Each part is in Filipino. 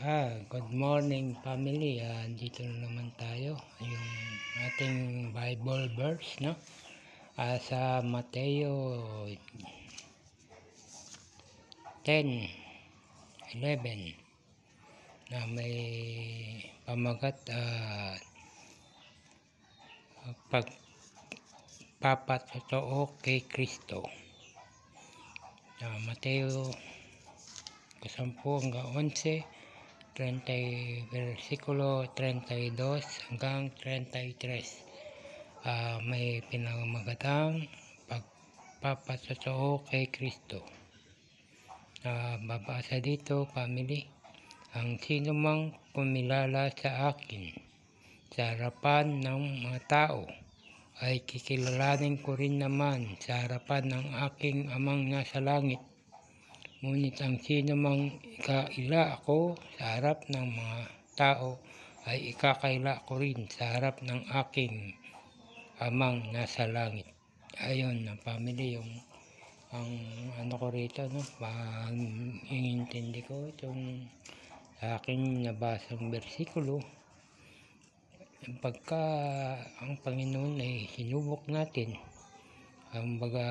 Good morning family. Dito na naman tayo. Yung ating Bible verse, no? Sa Mateo 10:11 na may pamagat pagpapatotoo kay Kristo. Mateo 10:11, versikulo 32 hanggang 33. May pinamagatang pagpapatotoo kay Kristo. Babasa dito, family. Ang sino mang kumilala sa akin sa harapan ng mga tao ay kikilalanin ko rin naman sa harapan ng aking amang nasa langit. Ngunit ang sino mang ikaila ako sa harap ng mga tao ay ikakaila ko rin sa harap ng aking amang nasa langit. Ayun na family, yung ang ano ko rito, no? Iintindi ko itong aking nabasang bersikulo. Pagka ang Panginoon ay sinubok natin, baga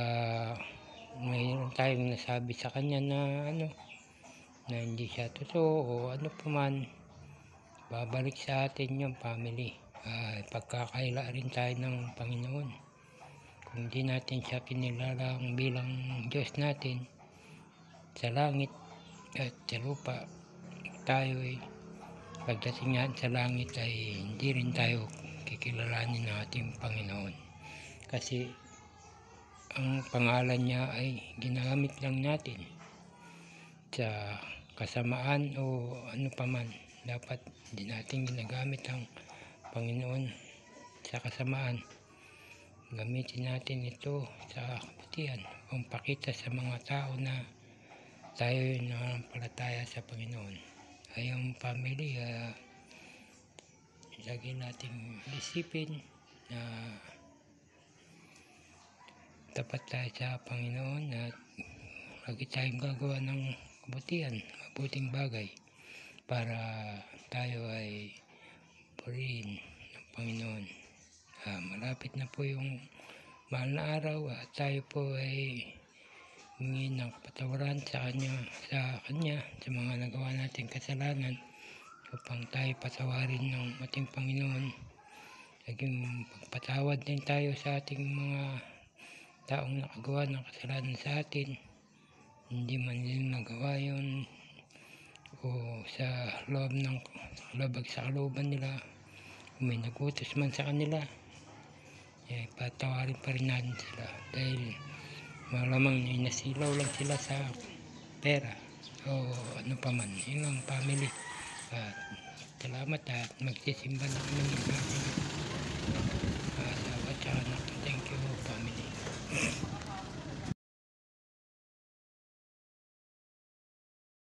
mayroon tayong nasabi sa kanya na na hindi siya totoo o ano pa man, babalik sa atin yung family. Pagkakaila rin tayo ng Panginoon. Kung di natin siya kinilalang bilang Diyos natin sa langit at sa lupa, tayo ay pagdating natin sa langit ay hindi rin tayo kikilalanin ng ating Panginoon. Kasi ang pangalan niya ay ginamit lang natin sa kasamaan o ano pa man. Dapat hindi natin ginagamit ang Panginoon sa kasamaan. Gamitin natin ito sa kabutihan, kung pakita sa mga tao na tayo yung nananampalataya sa Panginoon. Ayong family, lagi nating isipin na tapat tayo sa Panginoon at lagi tayong gagawa ng kabutihan, mabuting bagay para tayo ay purihin ng Panginoon. Malapit na po yung mahal na araw at tayo po ay humingi ng kapatawaran sa kanya sa mga nagawa nating kasalanan upang tayo patawarin ng ating Panginoon. Naging pagpatawad din tayo sa ating mga taong nakagawa ng kasalanan sa atin, hindi man din nagawa yun o sa loob ng labag sa kalooban nila, kung may nagutos man sa kanila, patawarin pa rin natin sila dahil malamang nasilaw lang sila sa pera o ano pa man. Yun ang family. Salamat at magsisimba na kami ng